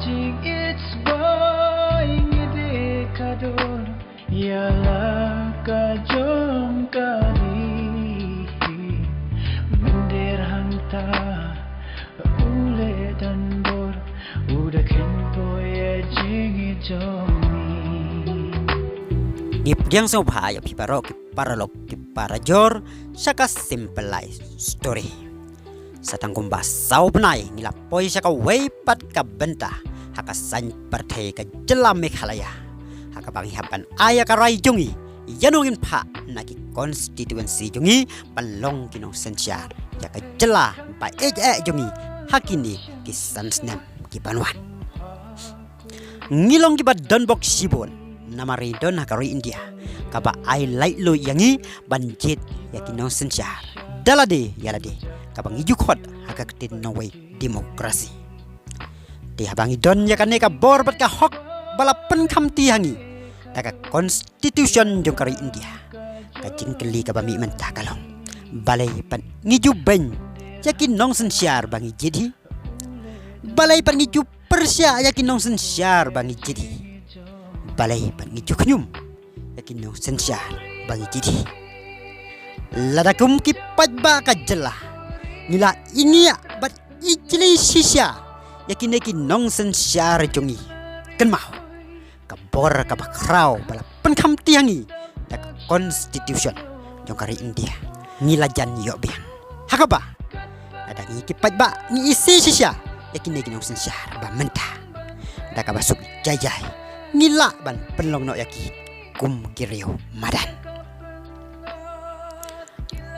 jing it's boy ngide kador yala kajong kali mendir hanta ule dan bor udah kento ya jing jomi Gip yang sopa ya piparo kiparalok kiparajor saka simple life story. Satang kumbas sau benai nila poi saka weipat ka benta haka san partai ka jelam Meghalaya haka bangi hapan aya ka rai jungi yanungin pa naki constituency jungi palong kinong sensyar ya ka jela pa jungi hakini ki sansnem ki panuan ngilong ki badan bok sibon namari don haka rai India kaba ai light lo yangi banjit ya kinong sensyar dalade yalade kabang ijukot haka ketin Norway demokrasi di habangi don ya kaneka borbat ka hok balapan kamti hangi daga constitution jong kari India ka jingkeli ka bami mentah kalong balai pan ngiju ben yakin nong sensyar bangi jadi balai pan ngiju persya yakin nong sensyar bangi jadi balai pan ngiju kenyum yakin nong sensyar bangi jadi ladakum kipat ba ka jelah nila ini bat ijli sisya yakin yakin nong sensyar jongi kan mau kabor kabakrau bala penkam tiangi dak constitution jong kari India nila jan yo bian hakaba ada ngi kipat ba ngi isi sisya yakin yakin nong sensyar ba mentah dak basuk jajai nila ban penlong no yaki kum kireu madan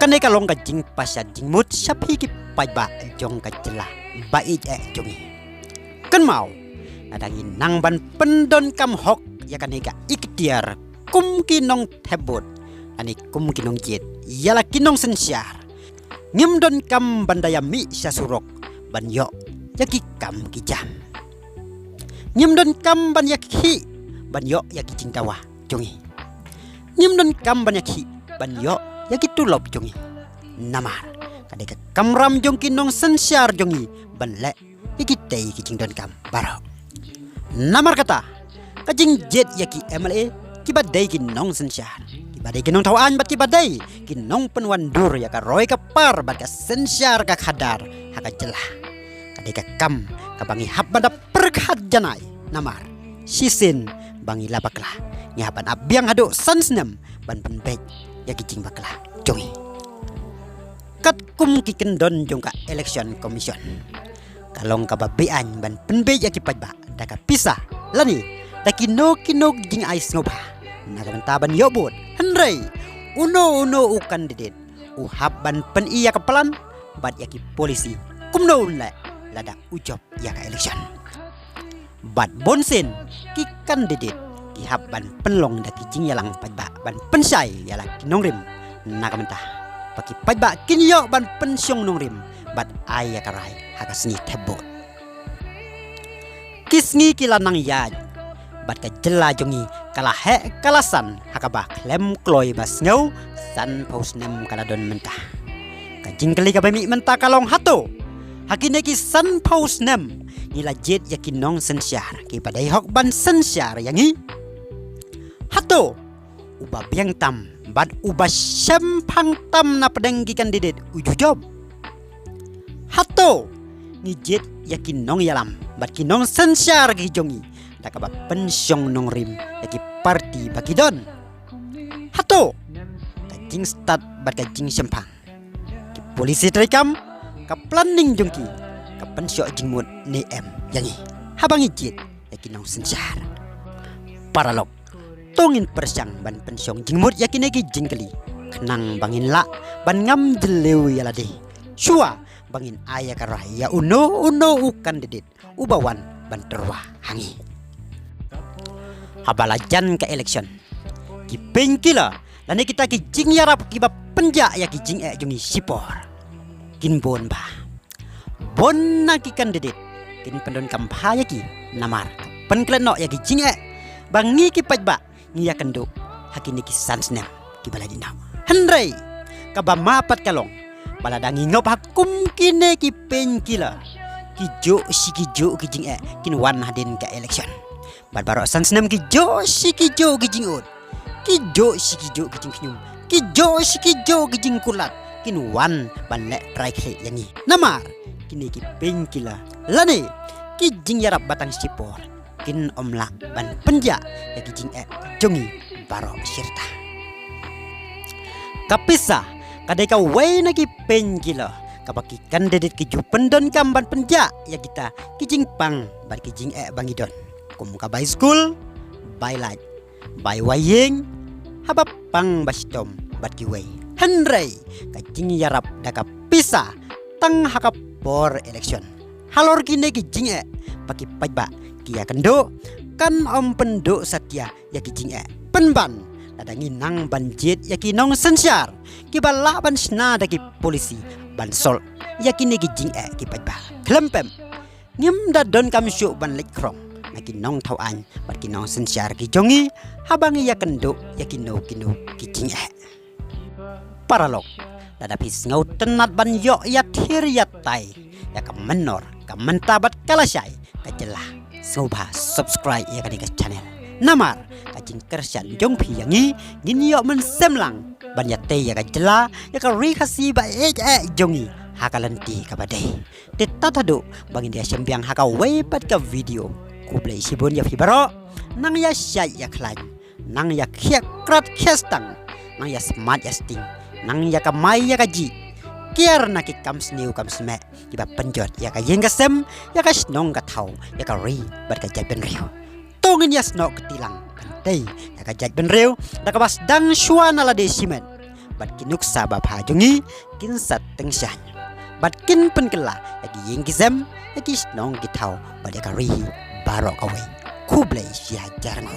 kanai kalong ka jing pasya jing mut sapi ki pajba jong ka jela bai jongi kan mau adangi nang ban pendon kam hok ya kanai ka ikhtiar kum kinong thebot ani kum kinong jet yala kinong sensyar ngimdon kam bandaya mi sasurok ban yo yaki kam ki jam ngimdon kam ban yakhi ban yo yaki jingtawa jongi ngimdon kam ban yakhi ban yo yaki tulop jongi namar kadeka kamram jong kinong sensyar jongi banle yaki tei kijing don kam baro namar kata kajing jet yaki MLA kibadai kinong sensyar kibadai kinong tawaan bat kibadai kinong penwandur yaka roy kapar bat ka sensyar ka khadar haka jelah kadeka kam kabangi habada perkhat janai namar sisin bangi labakla nyapan abyang hado sansnem ban penbej yaki jing bakla jongi kat kum kikendon jong ka election commission kalong kababian ban penbej yaki pajba daka pisah lani daki no kinog jing ais ngoba nagamentaban yobot henrei uno u kandidat u habban pen iya kapalan bat yaki polisi kumno la lada ujob ya ka election bat bonsen ki kandidat ki habban penlong daki jing yalang pajba ban pensai yala kinongrim nagamenta paki pajba kinyo ban pensyong nongrim bat aya karai haka sni tebot kisngi kilanang yaj bat ka jela jongi kala he kalasan haka ba klem kloy bas ngau san posnem kala don mentah ka jingkeli ka bami mentah kalong hato hakine ki san posnem nila jet yakin nong sensyar ki padai hok ban sensyar yangi hato uba biang tam bat uba sempang tam na pedenggi kandidat uju job hato ni jet yakin nong yalam bat kinong sensyar ki jongi dakaba pensyong nong rim yaki parti bakidon hato kajing start bat kajing sempang ki polisi terikam ka planning jongki ka pensyok jingmut ni em yangi habangi jet yakin nong sensyar paralog tongin persyang ban pensyong jingmut yakin eki jingkeli kenang bangin la ban ngam jeleu yalade syua bangin aya karaya uno ukan dedit ubawan ban terwa hangi habalajan ke election ki pengkila lani kita ki jing yarap ki ba penja ya ki jing jongi sipor kin bon ba bon na ki kandidat kin pendon kampanye ki namar penkleno ya ki jing bangi ki pajba ngiya kendo hakini ki sansnem ki baladina henrei ka ba mapat kalong baladangi ngop hakum kine ki pengkila kijo si kijo kijing kin wan hadin ka election bat barok san senam kijo si kijo kijing ut kijo si kijo kijing knyum kijo si kijo kijing kulat kin wan ban le try khe yani namar kini ki penkila lani kijing yarap batang sipor kin omla ban penja ya kijing jongi barok sirta kapisa kadai ka wei na ki penkila kapaki kandidat kiju pendon kamban penja ya kita kijing pang bar kijing bangidon kum ka by school by light by waying habap pang bastom bat ki wei henrei kijing yarap daka pisa tang hakap por election halor kine kijing paki pajba kia kendo kan om penduk satya ya kijing penban dadangi nang banjit ya kinong sensyar ki bala ban sna daki polisi bansol yakini kijing ki pajba klempem ngim da don kam syuk ban lek krong naki nong thau an bat ki nong sensyar ki jongi habangi ya kendo yakino kino kijing paralog dada pis ngau tenat ban yo ya thir ya tai ya ka menor ka mentabat kalasai ka jelah soba subscribe ya ka channel namar kajing kersan jong pi yangi ngin yo men semlang ban ya te ya ka jela ya ka ri khasi ba jongi hakalanti ka badai teta tadu bangin dia sembiang haka we pat ka video ku play sibon ya fibaro nang ya syai ya klan nang ya khiak krat khestang nang ya smart ya sting nang ya ka mai ya ka ji kiar na ki kam sniu kam sme kiba penjot ya ka yeng sem ya ka snong ka thau ya ka ri bat ka jai ben riu tongin ya snok tilang kantai ya ka jai ben riu da ka bas dang shwa na la de simen bat kinuk sabab hajongi kin sat tengshan bat kin penkela yaki yeng kizem yaki snong ki thau bat ya ka ri barok away kublai sia jarang